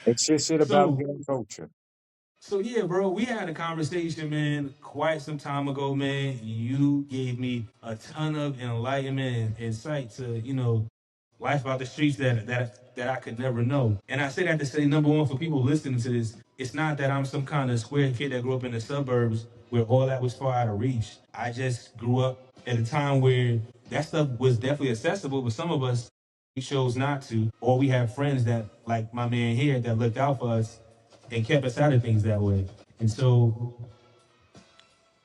It's just shit about So gang culture. So yeah, bro, we had a conversation, man, quite some time ago, man. You gave me a ton of enlightenment and insight to, life out the streets that I could never know. And I say that to say, number one, for people listening to this, it's not that I'm some kind of square kid that grew up in the suburbs where all that was far out of reach. I just grew up at a time where that stuff was definitely accessible, but some of us we chose not to, or we have friends that, like my man here, that looked out for us and kept us out of things that way. And so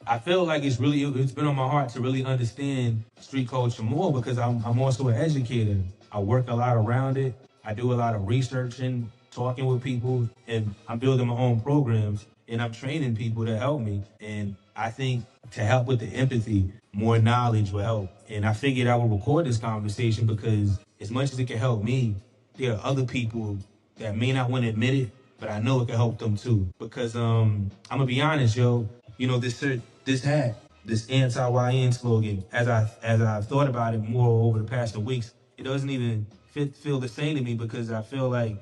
I feel like it's been on my heart to really understand street culture more because I'm also an educator. I work a lot around it. I do a lot of researching, talking with people, and I'm building my own programs and I'm training people to help me. And I think to help with the empathy, more knowledge will help. And I figured I would record this conversation because as much as it can help me, there are other people that may not want to admit it, but I know it can help them too. Because I'm gonna be honest, yo. This hat, this anti-YN slogan, as I've thought about it more over the past 2 weeks, it doesn't even feel the same to me because I feel like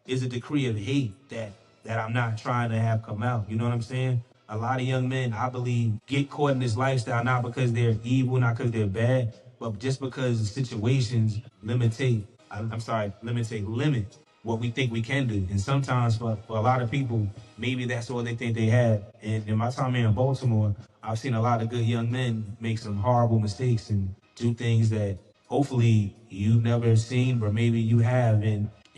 it's a decree of hate that I'm not trying to have come out. You know what I'm saying? A lot of young men, I believe, get caught in this lifestyle not because they're evil, not because they're bad, but just because situations limit what we think we can do. And sometimes for a lot of people, maybe that's all they think they have. And in my time here in Baltimore, I've seen a lot of good young men make some horrible mistakes and do things that hopefully you've never seen, or maybe you have,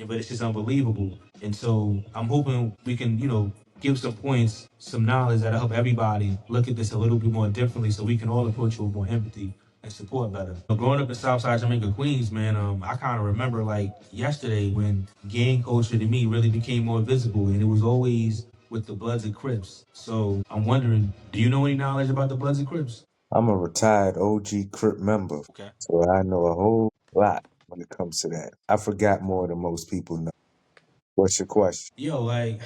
but it's just unbelievable. And so I'm hoping we can, give some points, some knowledge that'll help everybody look at this a little bit more differently so we can all approach it with more empathy and support better. Growing up in Southside Jamaica, Queens, man, I kind of remember like yesterday when gang culture to me really became more visible, and it was always with the Bloods and Crips. So I'm wondering, do you know any knowledge about the Bloods and Crips? I'm a retired OG Crip member, Okay. so I know a whole lot when it comes to that. I forgot more than most people know. What's your question? Yo, like,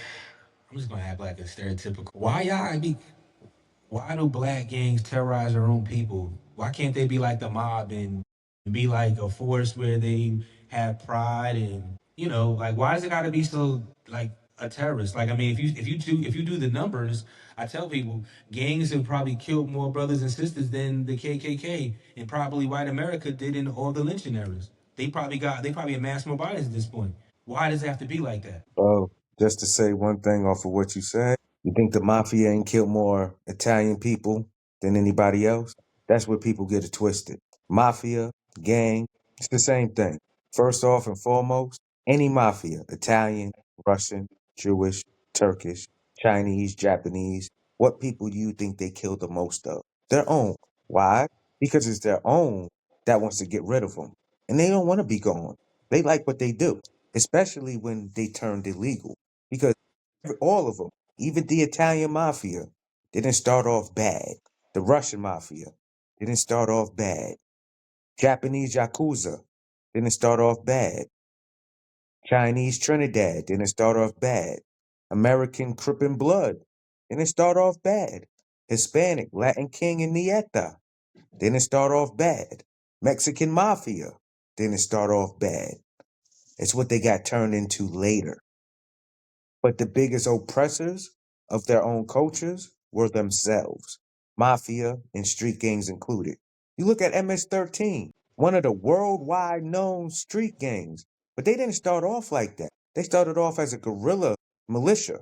I'm just gonna act like a stereotypical. Why do black gangs terrorize their own people? Why can't they be like the mob and be like a force where they have pride and like why does it gotta be so like a terrorist? Like I mean if you do the numbers, I tell people gangs have probably killed more brothers and sisters than the KKK and probably white America did in all the lynching eras. They probably amassed more bodies at this point. Why does it have to be like that? Well, just to say one thing off of what you said, you think the mafia ain't killed more Italian people than anybody else? That's where people get it twisted. Mafia, gang, it's the same thing. First off and foremost, any mafia, Italian, Russian, Jewish, Turkish, Chinese, Japanese, what people do you think they kill the most of? Their own. Why? Because it's their own that wants to get rid of them. And they don't want to be gone. They like what they do, especially when they turned illegal. Because all of them, even the Italian mafia, didn't start off bad. The Russian mafia didn't start off bad. Japanese yakuza didn't start off bad. Chinese Trinidad didn't start off bad. American Crip and Blood didn't start off bad. Hispanic Latin King and Nieta didn't start off bad. Mexican Mafia didn't start off bad. It's what they got turned into later. But the biggest oppressors of their own cultures were themselves, mafia and street gangs included. You look at MS-13, one of the worldwide known street gangs, but they didn't start off like that. They started off as a guerrilla militia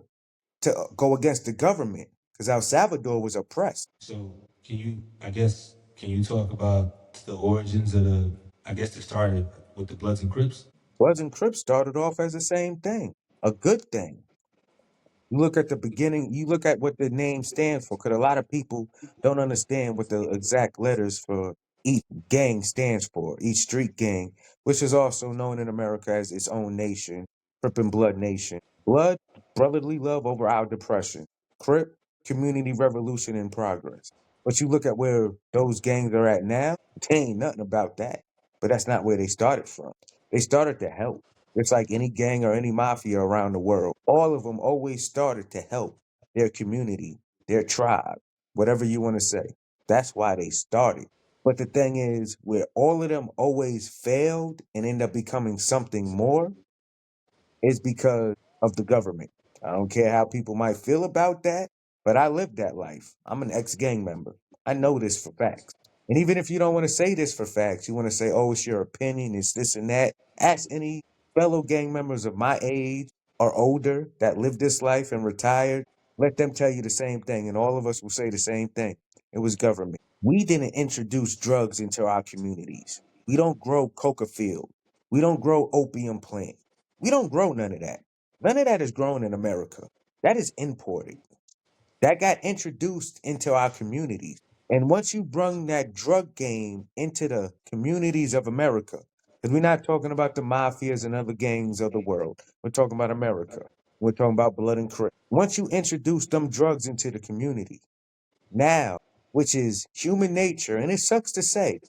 to go against the government because El Salvador was oppressed. So can you talk about the origins of I guess it started with the Bloods and Crips? Bloods and Crips started off as the same thing, a good thing. You look at the beginning, you look at what the name stands for, because a lot of people don't understand what the exact letters for each gang stands for, each street gang, which is also known in America as its own nation, Crip and Blood Nation. Blood, brotherly love over our depression. Crip, community revolution in progress. But you look at where those gangs are at now, they ain't nothing about that. But that's not where they started from. They started to help. It's like any gang or any mafia around the world. All of them always started to help their community, their tribe, whatever you want to say. That's why they started. But the thing is, where all of them always failed and end up becoming something more is because of the government. I don't care how people might feel about that, but I lived that life. I'm an ex gang member. I know this for facts. And even if you don't want to say this for facts, you want to say, oh, it's your opinion, it's this and that. Ask any fellow gang members of my age or older that lived this life and retired. Let them tell you the same thing. And all of us will say the same thing. It was government. We didn't introduce drugs into our communities. We don't grow coca field. We don't grow opium plant. We don't grow none of that. None of that is grown in America. That is imported. That got introduced into our communities. And once you bring that drug game into the communities of America, because we're not talking about the mafias and other gangs of the world, we're talking about America. We're talking about blood and crip. Once you introduce them drugs into the community, now, which is human nature, and it sucks to say,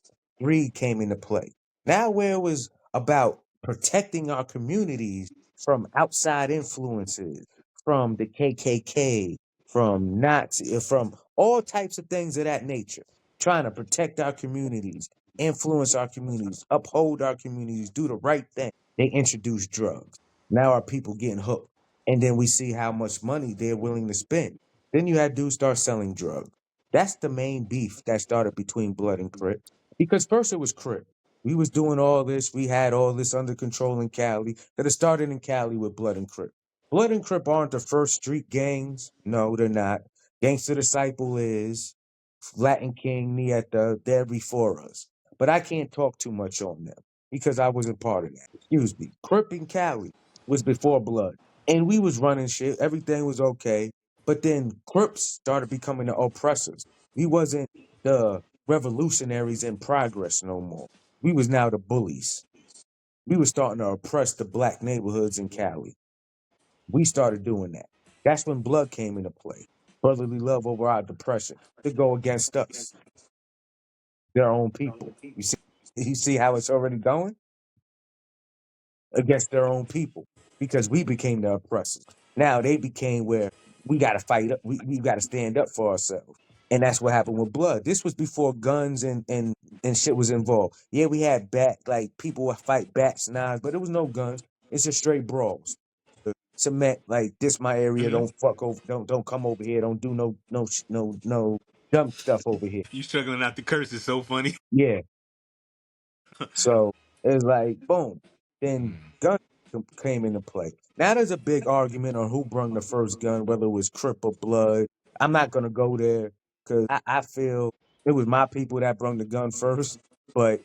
greed came into play. Now, where it was about protecting our communities from outside influences, from the KKK, from Nazi, from all types of things of that nature, trying to protect our communities, influence our communities, uphold our communities, do the right thing. They introduced drugs. Now our people getting hooked. And then we see how much money they're willing to spend. Then you had dudes start selling drugs. That's the main beef that started between Blood and Crip. Because first it was Crip. We was doing all this. We had all this under control in Cali. That it started in Cali with Blood and Crip. Blood and Crip aren't the first street gangs. No, they're not. Gangster Disciple is. Latin King, Nieta, they're before us. But I can't talk too much on them because I wasn't part of that. Excuse me. Crip and Cali was before Blood. And we was running shit. Everything was okay. But then Crips started becoming the oppressors. We wasn't the revolutionaries in progress no more. We was now the bullies. We was starting to oppress the black neighborhoods in Cali. We started doing that. That's when blood came into play. Brotherly love over our depression to go against us, their own people. You see how it's already going against their own people because we became the oppressors. Now they became where we got to fight up. We got to stand up for ourselves. And that's what happened with blood. This was before guns and shit was involved. Yeah, we had like people would fight bats, knives, but there was no guns. It's just straight brawls. Cement like this my area. Don't fuck over. Don't come over here. Don't do no dumb stuff over here. You struggling not to curse is so funny. Yeah. So it's like boom. Then guns came into play. Now there's a big argument on who brung the first gun, whether it was Crip or Blood. I'm not gonna go there because I feel it was my people that brung the gun first, but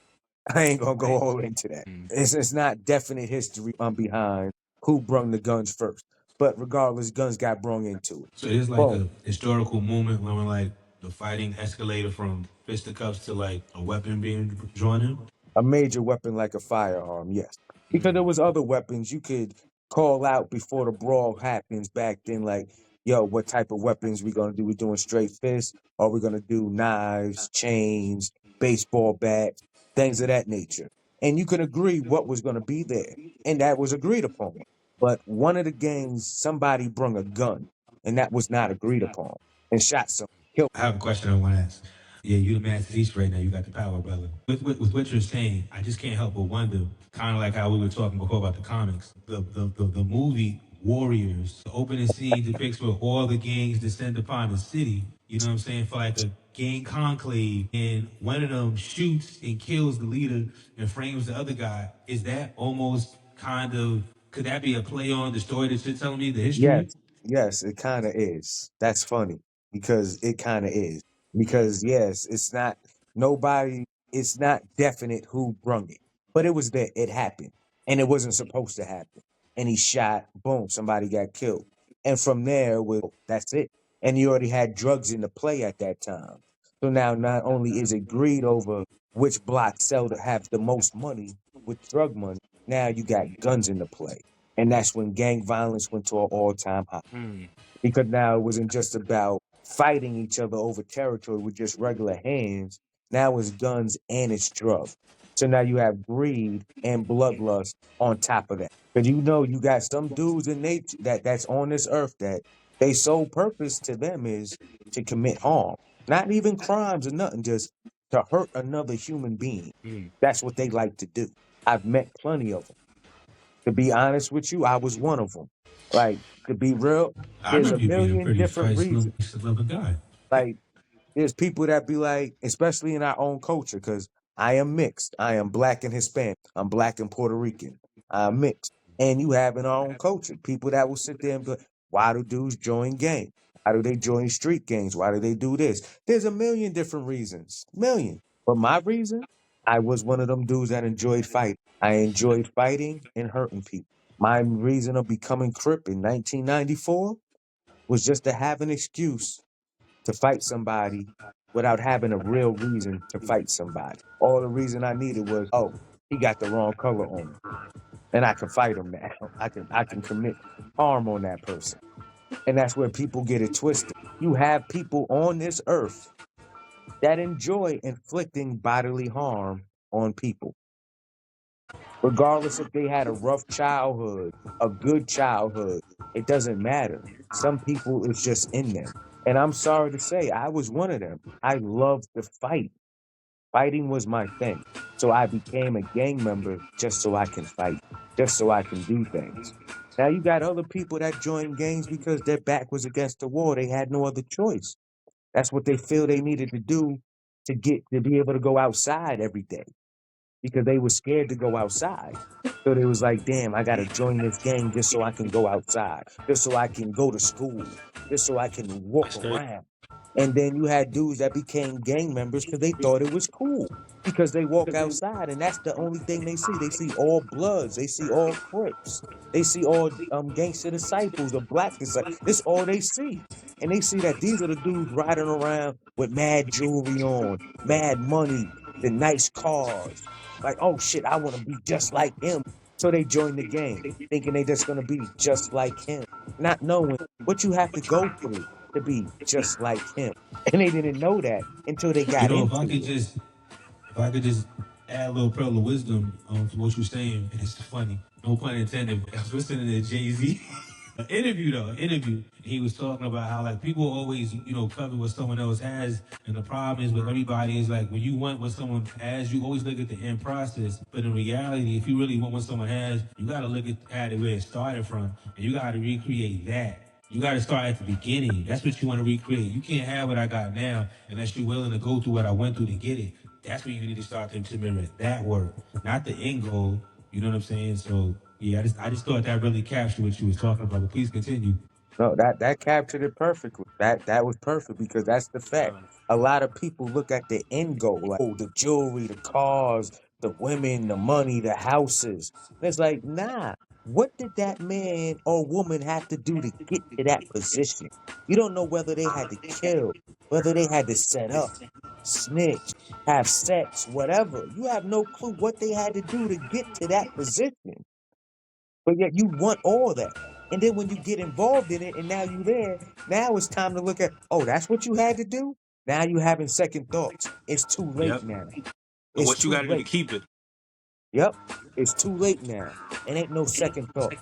I ain't gonna go all into that. It's not definite history on behind who brung the guns first. But regardless, guns got brung into it. So it's like Boom. a historical moment when like the fighting escalated from fisticuffs to like a weapon being drawn in. A major weapon like a firearm, yes. Because there was other weapons you could call out before the brawl happens back then, like, yo, what type of weapons we gonna do? We doing straight fists, or we gonna do knives, chains, baseball bats, things of that nature. And you could agree what was gonna be there. And that was agreed upon. But one of the games, somebody brung a gun, and that was not agreed upon, and shot some, killed. I have a question I want to ask. Yeah, you the master teacher right now. You got the power, brother. With what you're saying, I just can't help but wonder, kind of like how we were talking before about the comics. The movie Warriors, the opening scene depicts where all the gangs descend upon the city. You know what I'm saying? For like a gang conclave, and one of them shoots and kills the leader and frames the other guy. Is that almost kind of? Could that be a play on the story that you're telling me, the history? Yes, yes, it kind of is. That's funny because it kind of is. Because yes, it's not nobody. It's not definite who brung it, but it was there. It happened, and it wasn't supposed to happen. And he shot. Boom! Somebody got killed. And from there, that's it. And you already had drugs in the play at that time. So now, not only is it greed over which block sell to have the most money with drug money, now you got guns in the play. And that's when gang violence went to an all-time high. Because now it wasn't just about fighting each other over territory with just regular hands. Now it's guns and it's drugs. So now you have greed and bloodlust on top of that. Because you know you got some dudes in nature that's on this earth that they sole purpose to them is to commit harm. Not even crimes or nothing, just to hurt another human being. That's what they like to do. I've met plenty of them. To be honest with you, I was one of them. Like, to be real, I there's a remember you being a million pretty different spice reasons. loving guy. Like, there's people that be like, especially in our own culture, because I am mixed. I am black and Hispanic. I'm black and Puerto Rican. I'm mixed. And you have in our own culture people that will sit there and be like, why do dudes join gangs? Why do they join street gangs? Why do they do this? There's a million different reasons. Million. But my reason, I was one of them dudes that enjoyed fighting. I enjoyed fighting and hurting people. My reason of becoming Crip in 1994 was just to have an excuse to fight somebody without having a real reason to fight somebody. All the reason I needed was, oh, he got the wrong color on me, and I can fight him now. I can commit harm on that person, and that's where people get it twisted. You have people on this earth that enjoy inflicting bodily harm on people, regardless if they had a rough childhood, a good childhood. It doesn't matter. Some people, it's just in them. And I'm sorry to say, I was one of them. I loved to fight. Fighting was my thing. So I became a gang member just so I can fight, just so I can do things. Now you got other people that join gangs because their back was against the wall. They had no other choice. That's what they feel they needed to do to be able to go outside every day because they were scared to go outside. So they was like, damn, I gotta join this gang just so I can go outside, just so I can go to school, just so I can walk That's crazy. around. And then you had dudes that became gang members because they thought it was cool. Because they walk outside and that's the only thing they see. They see all Bloods, they see all Crips, they see all gangster disciples or black disciples. This all they see. And they see that these are the dudes riding around with mad jewelry on, mad money, the nice cars. Like, oh shit, I want to be just like him. So they join the gang, thinking they just gonna be just like him, not knowing what you have to go through to be just like him. And they didn't know that until they You got know, into it. if I could just add a little pearl of wisdom to what you're saying, and it's funny. No pun intended. But I was listening to Jay Z. Interview. He was talking about how like people always, cover what someone else has, and the problem is with everybody is like when you want what someone has, you always look at the end process. But in reality, if you really want what someone has, you got to look at it where it started from, and you got to recreate that. You got to start at the beginning. That's what you want to recreate. You can't have what I got now unless you're willing to go through what I went through to get it. That's where you need to start to implement that work, not the end goal. You know what I'm saying? So yeah, I just thought that really captured what you was talking about. But please continue. No, that captured it perfectly. That was perfect because that's the fact. A lot of people look at the end goal, like, oh, the jewelry, the cars, the women, the money, the houses. And it's like, nah. What did that man or woman have to do to get to that position? You don't know whether they had to kill, whether they had to set up, snitch, have sex, whatever. You have no clue what they had to do to get to that position. But yet you want all that. And then when you get involved in it and now you there, now it's time to look at, oh, that's what you had to do? Now you having second thoughts. It's too late Yep. now. And It's what you too got to do to late. keep it? Yep. It's too late now. It ain't no second thought.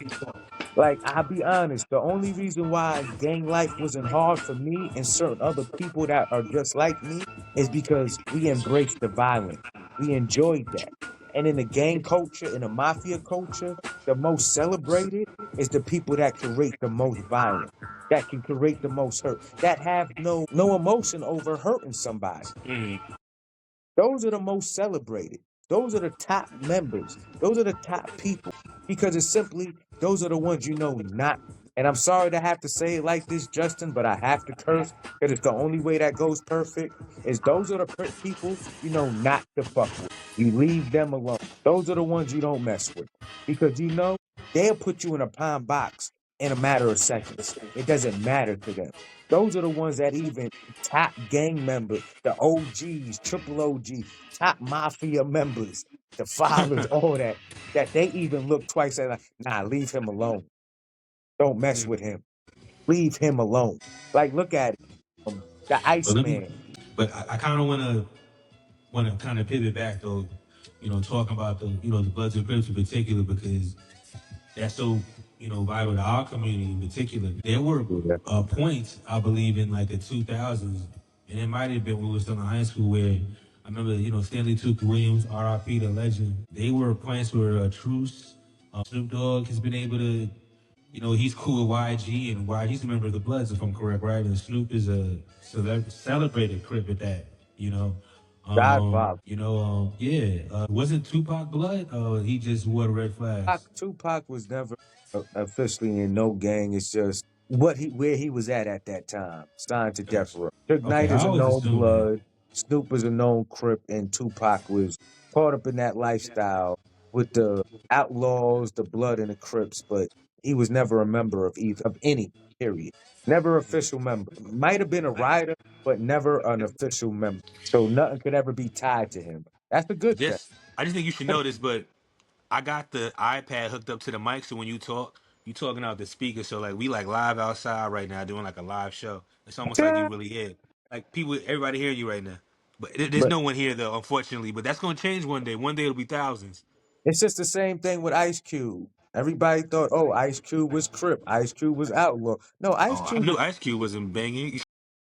Like, I'll be honest, the only reason why gang life wasn't hard for me and certain other people that are just like me is because we embraced the violence. We enjoyed that. And in the gang culture, in the mafia culture, the most celebrated is the people that create the most violence, that can create the most hurt, that have no emotion over hurting somebody. Those are the most celebrated. Those are the top members. Those are the top people because it's simply those are the ones you know not. And I'm sorry to have to say it like this, Justin, but I have to curse because it's the only way that goes perfect. Is those are the people you know not to fuck with. You leave them alone. Those are the ones you don't mess with because you know they'll put you in a pine box in a matter of seconds. It doesn't matter to them. Those are the ones that even top gang members, the OGs, triple OG, top mafia members, the fathers, all that, that they even look twice at like, nah, leave him alone. Don't mess with him. Leave him alone. Like, look at it. The But let me. Iceman. But I kind of want to kind of pivot back though. Talking about the Bloods and Crips in particular because that's so vital to our community in particular. There were Yeah. points I believe in like the 2000s, and it might have been when we were still in high school where I remember Stanley Tuka Williams, R.I.P. the legend. They were points where a truce Snoop Dogg has been able to, he's cool with YG, and YG's a member of the Bloods, if I'm correct, right? And Snoop is a celebrated Crip at that, you know. Godfather. Yeah. Wasn't Tupac Blood? He just wore the red flags. Tupac was never officially in no gang. It's just where he was at that time. Signed to Death Gotcha. Row. Suge Okay, Knight I is a always known assumed that. blood. Snoop is a known Crip, and Tupac was caught up in that lifestyle with the Outlaws, the Blood, and the Crips. But he was never a member of either of any. Period. Never official member. Might have been a rider, but never an official member. So nothing could ever be tied to him. That's a good thing. I just think you should know this, but I got the iPad hooked up to the mic, so when you talk, you talking out the speaker. So like we like live outside right now, doing like a live show. It's almost like you really here, like people, everybody hearing you right now. But there's But no one here though, unfortunately. But that's gonna change one day. One day it'll be thousands. it's just the same thing with Ice Cube. Everybody thought, oh, Ice Cube was Crip, Ice Cube was Outlaw. No, Ice Oh, I Cube knew was, Ice Cube wasn't banging.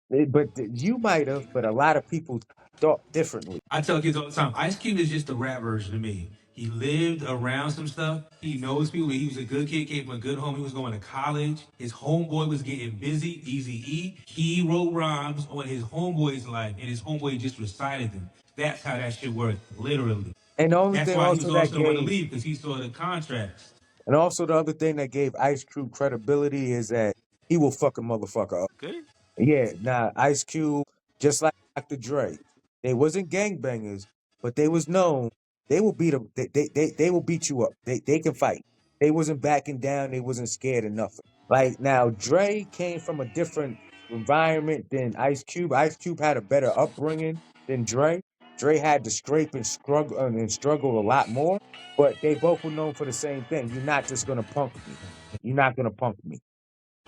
you might have, but a lot of people thought differently. I tell kids all the time, Ice Cube is just the rap version of me. He lived around some stuff. He knows people. He was a good kid, came from a good home. He was going to college. His homeboy was getting busy, Easy E. He wrote rhymes on his homeboy's life, and his homeboy just recited them. That's how that shit worked, literally. And the only That's thing why he was also that also the one to gave, leave, because he saw the contrast. and also the other thing that gave Ice Cube credibility is that he will fuck a motherfucker up. Good? Yeah, nah, Ice Cube, just like Dr. Dre, they wasn't gangbangers, but they was known. They will beat them. They will beat you up. They can fight. They wasn't backing down. They wasn't scared of nothing. Like now, Dre came from a different environment than Ice Cube. Ice Cube had a better upbringing than Dre. Dre had to scrape and struggle a lot more. But they both were known for the same thing. You're not just gonna punk me. You're not gonna punk me.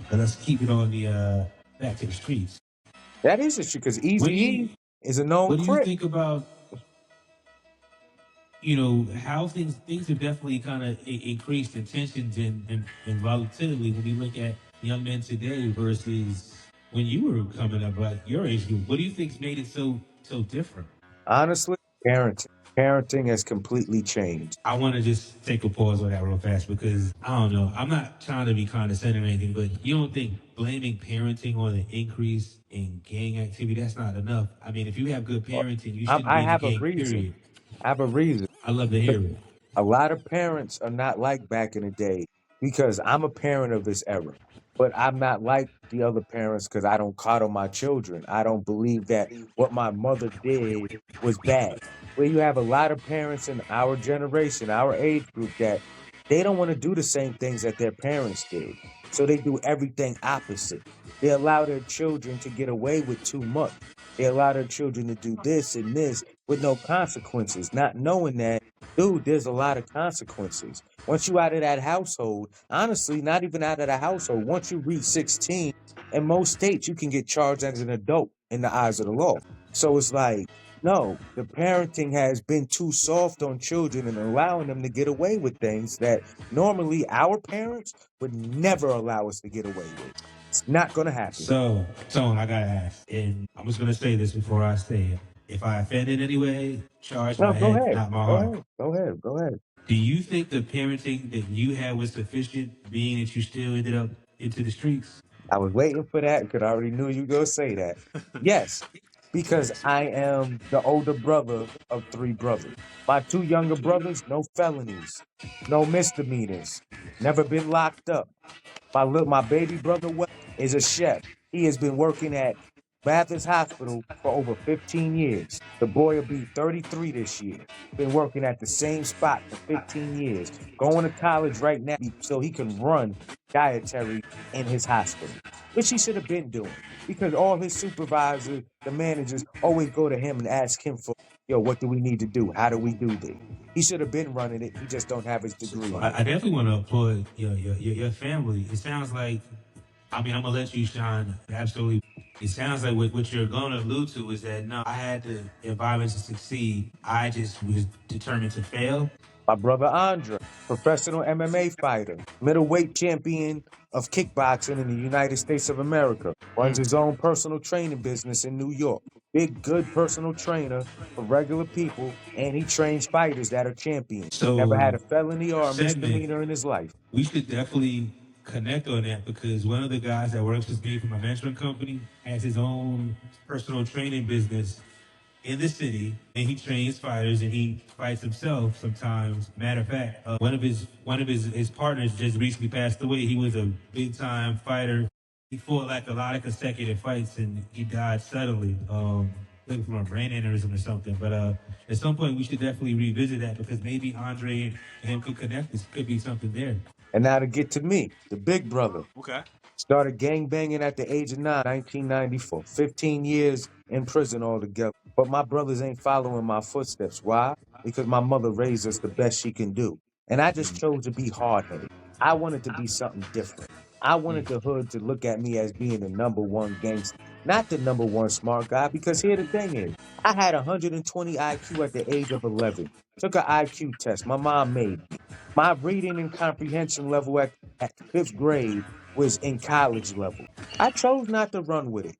But let's keep it on the back to the streets. That is issue because What Easy do you E is a known what do you Crip. think about how things have definitely kind of increased in tensions and volatility when we look at young men today versus when you were coming up, like your age group. What do you think's made it so different? Honestly, parenting. Parenting has completely changed. I want to just take a pause on that real fast because I don't know. I'm not trying to be condescending or anything, but you don't think blaming parenting on an increase in gang activity, that's not enough? I mean, if you have good parenting, you shouldn't I be in the have a gang, reason. period. I have a reason. I love to hear it. A lot of parents are not like back in the day because I'm a parent of this era. But I'm not like the other parents because I don't coddle my children. I don't believe that what my mother did was bad. Where you have a lot of parents in our generation, our age group, that they don't want to do the same things that their parents did. So they do everything opposite. They allow their children to get away with too much. They allow their children to do this and this with no consequences, not knowing that, dude, there's a lot of consequences. Once you out of that household, honestly, not even out of the household, once you reach 16, in most states, you can get charged as an adult in the eyes of the law. So it's like, no, the parenting has been too soft on children and allowing them to get away with things that normally our parents would never allow us to get away with. It's not going to happen. So, Tone, I gotta ask, and I'm just gonna say this before I say it. If I offend in any way, charge No, my go head, ahead. not my Go heart. ahead. Go ahead. Go ahead. Do you think the parenting that you had was sufficient, being that you still ended up into the streets? I was waiting for that because I already knew you were going to say that. Yes, because I am the older brother of three brothers. My two younger brothers, no felonies, no misdemeanors, never been locked up. My baby brother Wes is a chef. He has been working at Mathis Hospital for over 15 years. The boy will be 33 this year. Been working at the same spot for 15 years. Going to college right now so he can run dietary in his hospital, which he should have been doing because all his supervisors, the managers, always go to him and ask him for, yo, what do we need to do? How do we do this? He should have been running it. He just don't have his degree So yet. I definitely want to applaud your family. It sounds like, I mean, I'm gonna let you shine. Absolutely. It sounds like what you're gonna allude to is that no, I had the environment to succeed. I just was determined to fail. My brother Andre, professional MMA fighter, middleweight champion of kickboxing in the United States of America, runs his own personal training business in New York. Big, good personal trainer for regular people, and he trains fighters that are champions. Never So had a felony or a segment, misdemeanor in his life. we should definitely connect on that because one of the guys that works with me for my mentoring company has his own personal training business in the city, and he trains fighters and he fights himself sometimes. Matter of fact, one of his partners just recently passed away. He was a big time fighter. He fought like a lot of consecutive fights and he died suddenly. Looking from a brain aneurysm or something. But at some point we should definitely revisit that because maybe Andre and him could connect. This could be something there. And now to get to me, the big brother. Okay. Started gang banging at the age of 9, 1994. 15 years in prison altogether. But my brothers ain't following my footsteps. Why? Because my mother raised us the best she can do. And I just chose to be hard headed. I wanted to be something different. I wanted the hood to look at me as being the number one gangster, not the number one smart guy. Because here the thing is, I had 120 IQ at the age of 11. Took an IQ test. My mom made me. My reading and comprehension level at fifth grade was in college level. I chose not to run with it.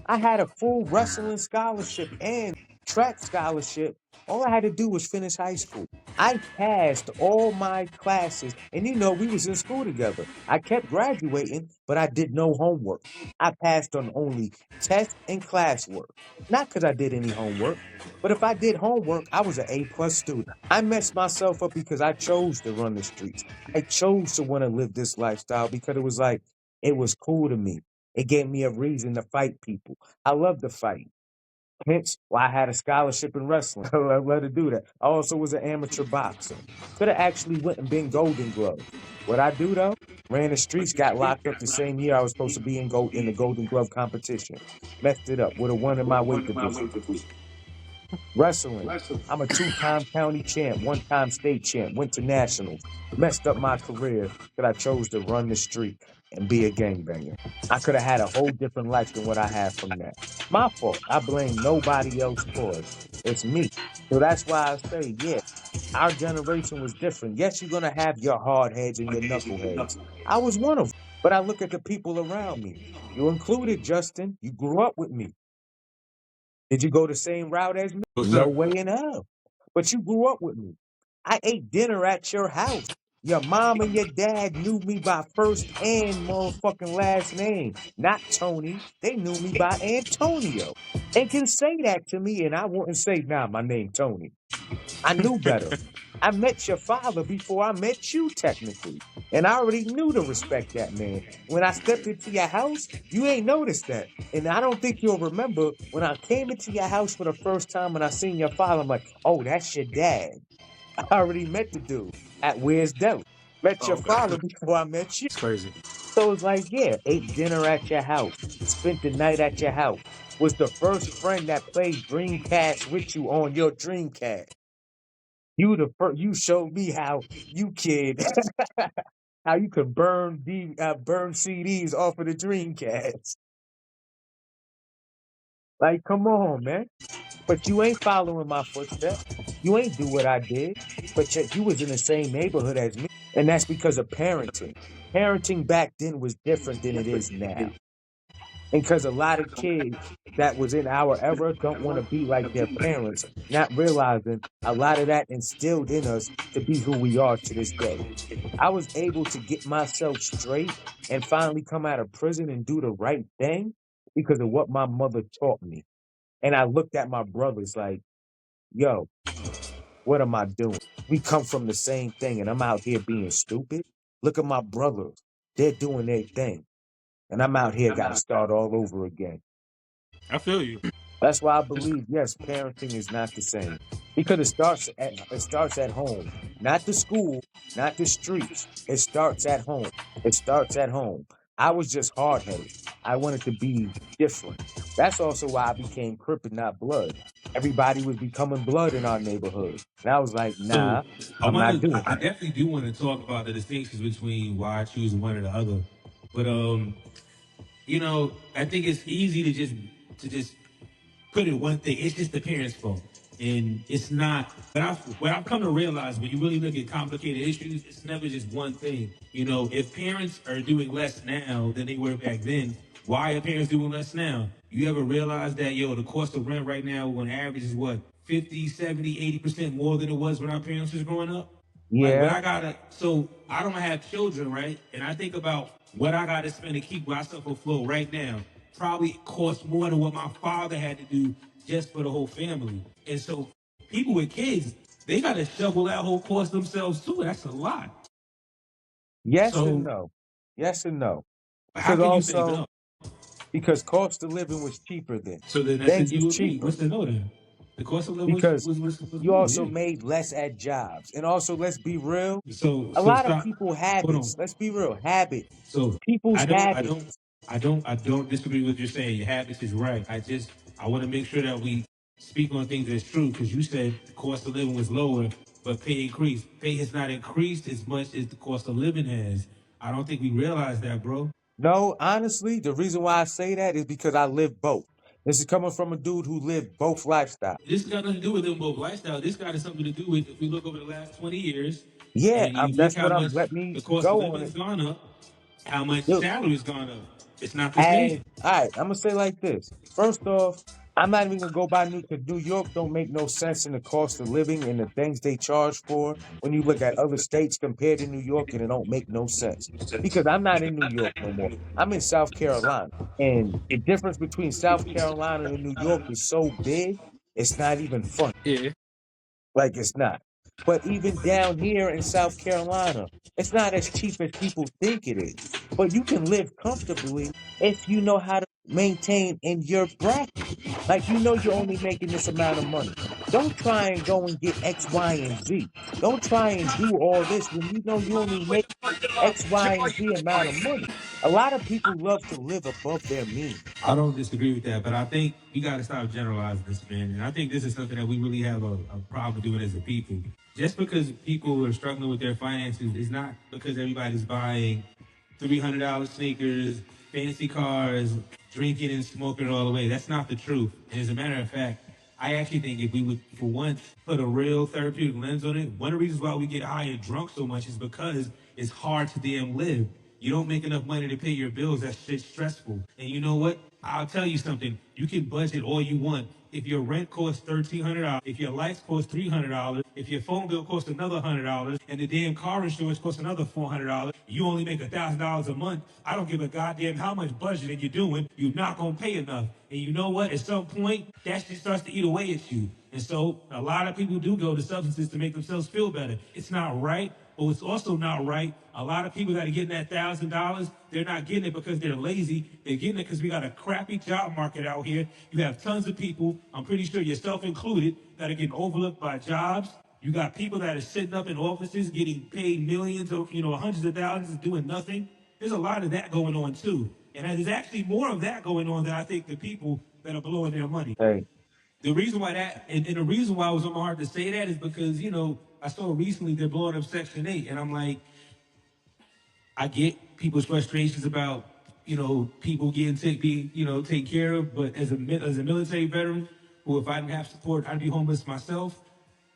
I had a full wrestling scholarship and track scholarship. All I had to do was finish high school. I passed all my classes, and we was in school together. I kept graduating, but I did no homework. I passed on only tests and classwork. Not because I did any homework, but if I did homework, I was an A+ student. I messed myself up because I chose to run the streets. I chose to want to live this lifestyle because it was like, it was cool to me. It gave me a reason to fight people. I love to fight. Hence why I had a scholarship in wrestling. I love to do that. I also was an amateur boxer. Could have actually went and been Golden Glove. What I do though, ran the streets, got locked up the same year I was supposed to be in the Golden Glove competition. Messed it up. Would have won in my weight division. Wrestling. I'm a two-time county champ, one-time state champ, went to nationals. Messed up my career because I chose to run the street and be a gangbanger. I could have had a whole different life than what I have from that. My fault. I blame nobody else for it. It's me. So that's why I say, yeah, our generation was different. Yes, you're going to have your hard heads and your knuckleheads. I was one of them. But I look at the people around me. You included, Justin. You grew up with me. Did you go the same route as me? Oh, No sir. way in hell. But you grew up with me. I ate dinner at your house. Your mom and your dad knew me by first and motherfucking last name, not Tony. They knew me by Antonio. And can say that to me, and I wouldn't say, nah, my name Tony. I knew better. I met your father before I met you, technically. And I already knew to respect that man. When I stepped into your house, you ain't noticed that. And I don't think you'll remember when I came into your house for the first time and I seen your father, I'm like, oh, that's your dad. I already met the dude at Where's Deli. Met Oh, your okay. father before I met you. It's crazy. So it's like, yeah, ate dinner at your house, spent the night at your house, was the first friend that played Dreamcast with you on your Dreamcast. You showed me how you kid how you could burn CDs off of the Dreamcast. Like, come on, man. But you ain't following my footsteps. You ain't do what I did. But yet you was in the same neighborhood as me. And that's because of parenting. Parenting back then was different than it is now. And because a lot of kids that was in our era don't want to be like their parents, not realizing a lot of that instilled in us to be who we are to this day. I was able to get myself straight and finally come out of prison and do the right thing because of what my mother taught me. And I looked at my brothers like, yo, what am I doing? We come from the same thing and I'm out here being stupid. Look at my brothers. They're doing their thing. And I'm out here got to start all over again. I feel you. That's why I believe, yes, parenting is not the same. Because it starts at home. Not the school, not the streets. It starts at home. It starts at home. I was just hard headed. I wanted to be different. That's also why I became Crip and not Blood. Everybody was becoming Blood in our neighborhood. And I was like, So nah, I'm not doing I that. definitely do want to talk about the distinctions between why I choose one or the other. But I think it's easy to just put it one thing. It's just the parents' fault, and it's not. But what I've come to realize when you really look at complicated issues, it's never just one thing. If parents are doing less now than they were back then, why are parents doing less now? You ever realize that, yo, the cost of rent right now on average is what, 50, 70, 80% more than it was when our parents was growing up? Like what Yeah. I gotta, so I don't have children, right? And I think about what I gotta spend to keep myself afloat right now. Probably costs more than what my father had to do just for the whole family. And so people with kids, they gotta shovel that whole cost themselves too. That's a lot. Yes and So no. Yes and no. how Because can you say also no? because cost of living was cheaper then. So then that's it. Things was You agree? cheaper What's the no then? The cost of living because was you low. also Yeah. made less at jobs. And also, let's be real, So a so lot of stop. people Hold habits. on. Let's be real, habit. So People's I don't I habits. don't I don't disagree with what you're saying. Your habits is right. I want to make sure that we speak on things that's true because you said the cost of living was lower, but pay increased. Pay has not increased as much as the cost of living has. I don't think we realize that, bro. No, honestly, the reason why I say that is because I live both. This is coming from a dude who lived both lifestyles. This got nothing to do with them both lifestyle. This got something to do with if we look over the last 20 years Yeah, and you look that's how what I'm. much Let me the cost of go on living's it. gone up, how much Look, salary's gone up. It's not the as same. all right, I'm gonna say like this. First off, I'm not even gonna go by New because New York don't make no sense in the cost of living and the things they charge for. When you look at other states compared to New York, and it don't make no sense because I'm not in New York no more. I'm in South Carolina, and the difference between South Carolina and New York is so big, it's not even funny. Yeah. Like it's not. But even down here in South Carolina, it's not as cheap as people think it is. But you can live comfortably if you know how to maintain in your bracket. Like you know you're only making this amount of money. Don't try and go and get X, Y, and Z. Don't try and do all this when you know you only make X, Y, and Z amount of money. A lot of people love to live above their means. I don't disagree with that, but I think we got to stop generalizing this, man. And I think this is something that we really have a problem doing as a people. Just because people are struggling with their finances is not because everybody's buying $300 sneakers, fancy cars, drinking and smoking all the way. That's not the truth. And as a matter of fact, I actually think if we would, for once, put a real therapeutic lens on it, one of the reasons why we get high and drunk so much is because it's hard to damn live. You don't make enough money to pay your bills. That shit's stressful. And you know what? I'll tell you something. You can budget all you want. If your rent costs $1,300, if your lights cost $300, if your phone bill costs another $100, and the damn car insurance costs another $400, you only make $1,000 a month. I don't give a goddamn how much budgeting you're doing. You're not gonna pay enough. And you know what? At some point, that shit starts to eat away at you. And so a lot of people do go to substances to make themselves feel better. It's not right, but it's also not right. A lot of people that are getting that $1,000, they're not getting it because they're lazy. They're getting it because we got a crappy job market out here. You have tons of people, I'm pretty sure yourself included, that are getting overlooked by jobs. You got people that are sitting up in offices getting paid millions or hundreds of thousands doing nothing. There's a lot of that going on too. And there's actually more of that going on than I think the people that are blowing their money. Hey, The reason why that, and the reason why it was on my heart to say that is because, I saw recently they're blowing up Section 8, and I'm like, I get people's frustrations about, people getting taken care of, but as a military veteran, who if I didn't have support, I'd be homeless myself.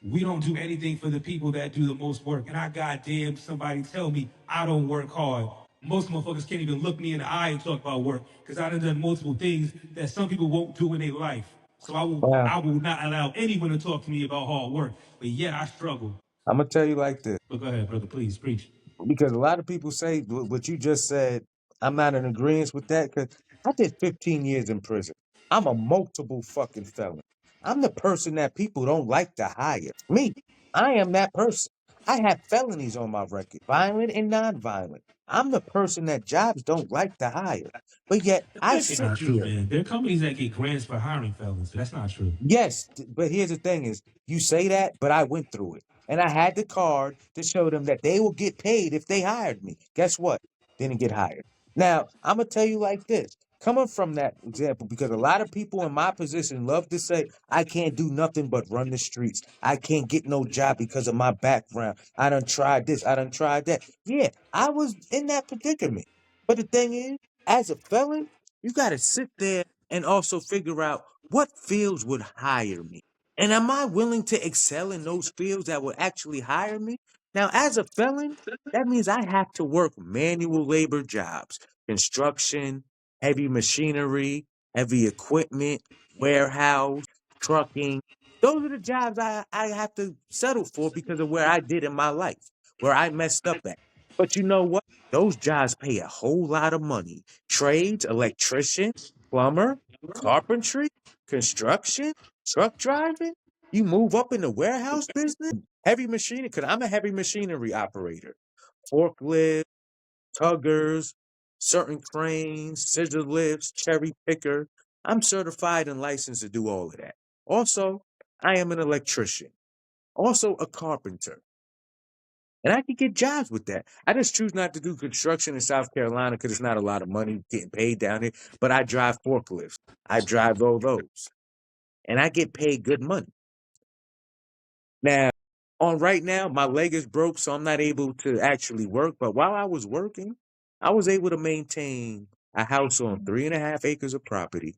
We don't do anything for the people that do the most work. And I goddamn somebody tell me I don't work hard. Most motherfuckers can't even look me in the eye and talk about work because I done multiple things that some people won't do in their life. So well, I will not allow anyone to talk to me about hard work. But yet I struggle. I'm gonna tell you like this. But go ahead, brother. Please preach. Because a lot of people say what you just said. I'm not in agreement with that because I did 15 years in prison. I'm a multiple fucking felon. I'm the person that people don't like to hire. Me, I am that person. I have felonies on my record, violent and non-violent. I'm the person that jobs don't like to hire. But yet I That's sit not true, here. man. There are companies that get grants for hiring felons. That's not true. Yes, but here's the thing is you say that, but I went through it. And I had the card to show them that they will get paid if they hired me. Guess what? Didn't get hired. Now, I'm gonna tell you like this. Coming from that example, because a lot of people in my position love to say, I can't do nothing but run the streets. I can't get no job because of my background. I done tried this, I done tried that. Yeah, I was in that predicament. But the thing is, as a felon, you gotta sit there and also figure out what fields would hire me? And am I willing to excel in those fields that will actually hire me? Now, as a felon, that means I have to work manual labor jobs, construction, heavy machinery. heavy equipment, warehouse, trucking. Those are the jobs I have to settle for because of where I did in my life, where I messed up at. But you know what? Those jobs pay a whole lot of money. Trades, electrician, plumber, carpentry, construction, truck driving. You move up in the warehouse business, heavy machinery, because I'm a heavy machinery operator. Forklift, tuggers, certain cranes, scissor lifts, cherry picker. I'm certified and licensed to do all of that. Also, I am an electrician, also a carpenter. And I can get jobs with that. I just choose not to do construction in South Carolina because it's not a lot of money getting paid down here. But I drive forklifts. I drive all those. And I get paid good money. Now, on right now, my leg is broke, so I'm not able to actually work. But while I was working, I was able to maintain a house on 3.5 acres of property,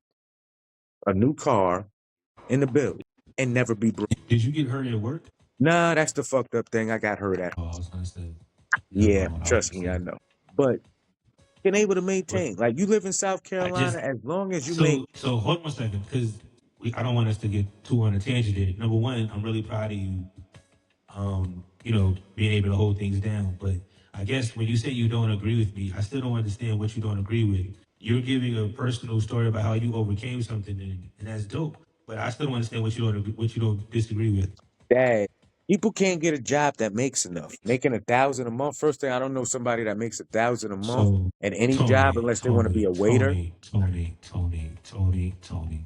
a new car, and a bill, and never be broke. Did you get hurt at work? Nah, that's the fucked up thing. I got hurt at. Oh, I was gonna say. Never Yeah, mind what I was trust gonna me, I say. know. But been able to But maintain. Like you live in South I Carolina, just as long as you make. so hold on a second, because I don't want us to get too on a tangent here. Number one, I'm really proud of you, being able to hold things down. But I guess when you say you don't agree with me, I still don't understand what you don't agree with. You're giving a personal story about how you overcame something, and that's dope. But I still don't understand what you don't disagree with. That people can't get a job that makes enough. Making 1,000 a month. First thing, I don't know somebody that makes 1,000 a month So at any job Tony, unless they want to be Tony, a waiter. Tony, Tony, Tony, Tony, Tony.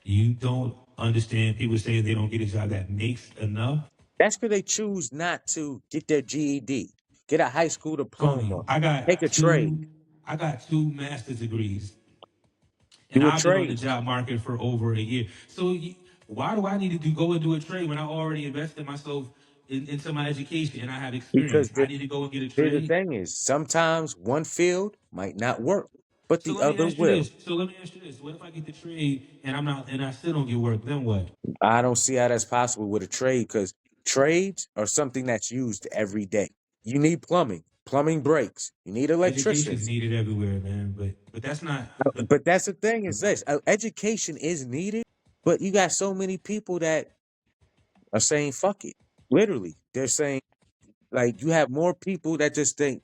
You don't understand people saying they don't get a job that makes enough. That's because they choose not to get their GED, get a high school Tony, diploma, I take got a trade, two master's degrees, and do a I've been on the trade. job market for over a year. So why do I need to go and do a trade when I already invested myself into my education and I have Because experience? I need to go and get a here's the trade. thing is sometimes one field might not work, but So the let me other ask you will. this. So let me ask you this. What if I get the trade and I still don't get work? Then what? I don't see how that's possible with a trade because trades are something that's used every day. You need plumbing, plumbing breaks. You need Education is electricians. needed everywhere, man. But that's not. But But that's the thing is this education is needed, but you got so many people that are saying fuck it. Literally, they're saying, like, you have more people that just think,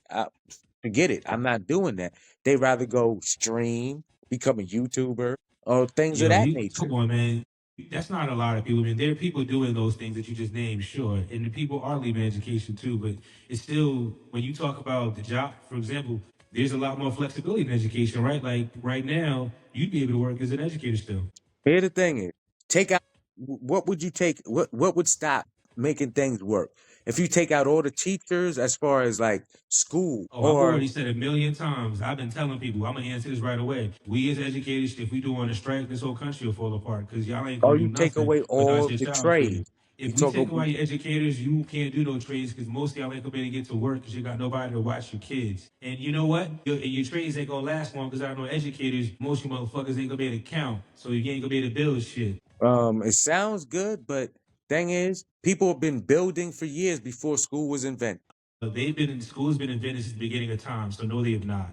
forget it, I'm not doing that. They rather go stream, become a YouTuber, or things of yo, that you nature. come on, man. That's not a lot of people. I mean, there are people doing those things that you just named, sure, and the people are leaving education too. But it's still when you talk about the job, for example, there's a lot more flexibility in education, right? Like right now, you'd be able to work as an educator still. Here the thing is, take out what would you take? What would stop making things work? If you take out all the teachers, as far as like school, Oh, I've or already said a million times. I've been telling people. I'm gonna answer this right away. We as educators, if we do on a strike, this whole country will fall apart because y'all ain't gonna or do you take nothing away without all your the child care. trades. You If we talk take about away your educators, you can't do no trades because most of y'all ain't gonna be able to get to work because you got nobody to watch your kids. And you know what? Your trades ain't gonna last long because I know educators, most of you motherfuckers ain't gonna be able to count, so you ain't gonna be able to build shit. it sounds good, but thing is, people have been building for years before school was invented. They've been in school's been invented since the beginning of time, so no, they have not.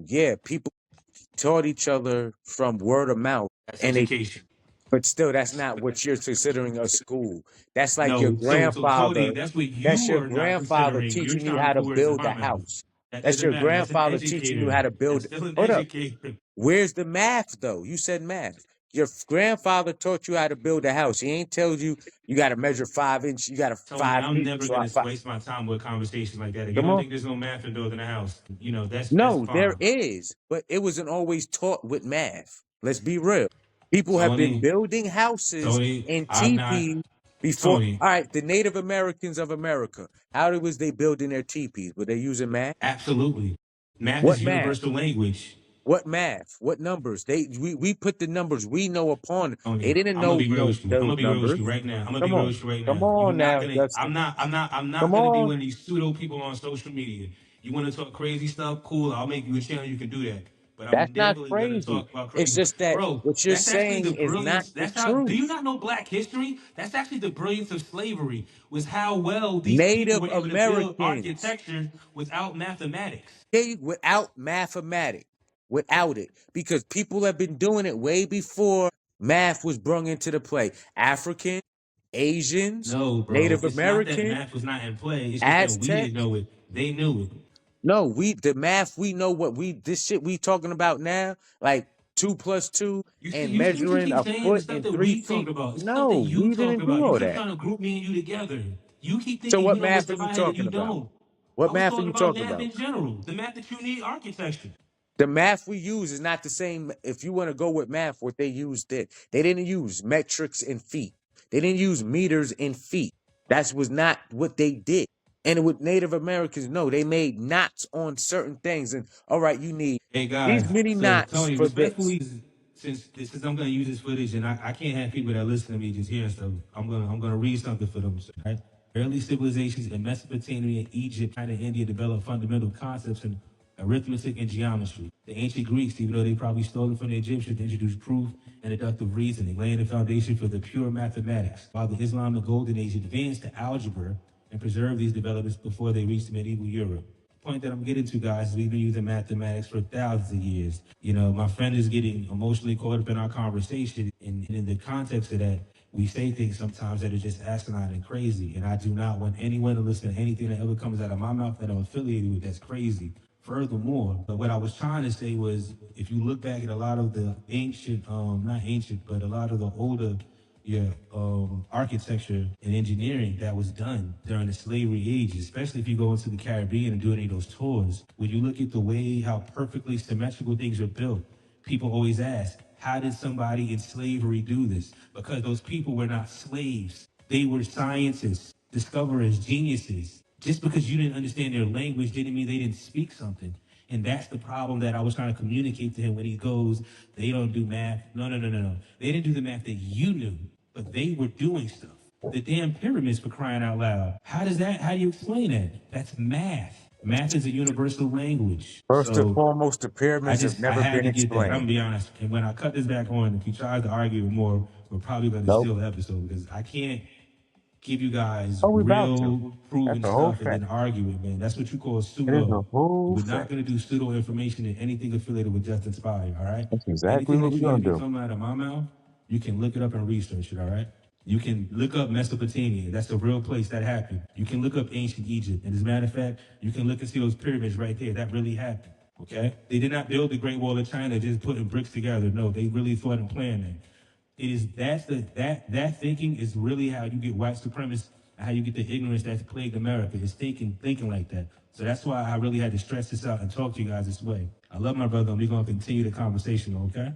Yeah, people taught each other from word of mouth, That's and they, education. but still, that's not what you're considering a school. That's like your No, so Tony, grandfather. that's what That's you your are not grandfather considering. You're teaching you trying to how to put words in build my a mouth. house. That That's doesn't your matter. That's an grandfather teaching you educator. how to That's build. still an Hold up. educator. Where's the math though? You said math. Your grandfather taught you how to build a house. He ain't told you you got to measure 5 inch. You got to Tony, 5 feet. I'm never So I gonna five. waste my time with conversations like that. If you Come don't on. think there's no math in building a house, that's No, there fine. is, but it wasn't always taught with math. Let's be real. People have been Tony, building houses Tony, in I'm not teepees before. Tony. All right, the Native Americans of America. Was they building their teepees? Were they using math? Absolutely. Math What is math? universal language. What math? What numbers? We put the numbers we know upon. They Tony, didn't I'm gonna know be real no with you. I'm those gonna be real with numbers. you right now. I'm gonna be Come real on, with you right come now. You're on not now, gonna. Justin. I'm not Come gonna be on. one of these pseudo people on social media. You want to talk crazy stuff? Cool. I'll make you a channel. You can do that. But I'm That's not definitely gonna crazy. talk about It's crazy, just that bro. what you're That's actually the saying is not brilliance. the That's how. Do you truth. not know Black history? That's actually the brilliance of slavery. Was how well these people Native were able to build Americans. architecture without mathematics. Okay, without mathematics. without it because people have been doing it way before math was brung into the play. African, Asians, No, bro. Native It's not that American, math was not in play. It's just that we Aztec. didn't know it. They knew it. No, the math we know what we this shit we talking about now, like 2 plus 2 You see, and you see what you measuring keep a saying? The foot stuff and that three we talk feet. about. It's stuff that No, you we talk didn't do about. You all keep that. trying to group me and you together. You keep So thinking what you know what's math are you divided and talking you about? don't. What I was math are talking you about talking math about? in general. The math that you need architecture. The math we use is not the same. If you want to go with math, what they used did. They didn't use metrics and feet. They didn't use meters and feet. That was not what they did. And with Native Americans, no, they made knots on certain things. And all right, you need Hey these guys, many so knots Tony, for this. respectfully, since I'm gonna use this footage and I can't have people that listen to me just hearing stuff, I'm gonna read something for them. Right? Early civilizations in Mesopotamia, Egypt, China, and India developed fundamental concepts in arithmetic and geometry. The ancient Greeks, even though they probably stole it from the Egyptians, introduced proof and deductive reasoning, laying the foundation for the pure mathematics. While the Islamic Golden Age advanced to algebra and preserved these developments before they reached medieval Europe. Point that I'm getting to, guys, is we've been using mathematics for thousands of years. You know, my friend is getting emotionally caught up in our conversation, and in the context of that, we say things sometimes that are just asinine and crazy. And I do not want anyone to listen to anything that ever comes out of my mouth that I'm affiliated with that's crazy. Furthermore, but what I was trying to say was, if you look back at a lot of the ancient, not ancient, but a lot of the older architecture and engineering that was done during the slavery age, especially if you go into the Caribbean and do any of those tours. When you look at the way how perfectly symmetrical things are built, people always ask, how did somebody in slavery do this? Because those people were not slaves. They were scientists, discoverers, geniuses. Just because you didn't understand their language didn't mean they didn't speak something. And that's the problem that I was trying to communicate to him when he goes, they don't do math. No, no, no, no, no. They didn't do the math that you knew, but they were doing stuff. The damn pyramids, for crying out loud. How do you explain that? That's math. Math is a universal language. First and So foremost, the pyramids have I never had been to get that. I'm gonna explained. be honest. And when I cut this back on, if he tries to argue more, we're probably gonna Nope. steal the episode because I can't give you guys Oh, we about to. real That's proven the whole stuff and fact. then argue it, man. That's what you call It is a pseudo. whole We're not fact. gonna do pseudo information in anything affiliated with JustINSPIRE, all right? That's exactly Anything what that we're you hear gonna me do. come out of my mouth, you can look it up and research it, all right? You can look up Mesopotamia. That's the real place that happened. You can look up ancient Egypt. And as a matter of fact, you can look and see those pyramids right there. That really happened. Okay? They did not build the Great Wall of China just putting bricks together. No, they really thought and planned that. It is that thinking is really how you get white supremacists and how you get the ignorance that's plagued America. Is thinking like that. So that's why I really had to stress this out and talk to you guys this way. I love my brother, and we're gonna continue the conversation, okay?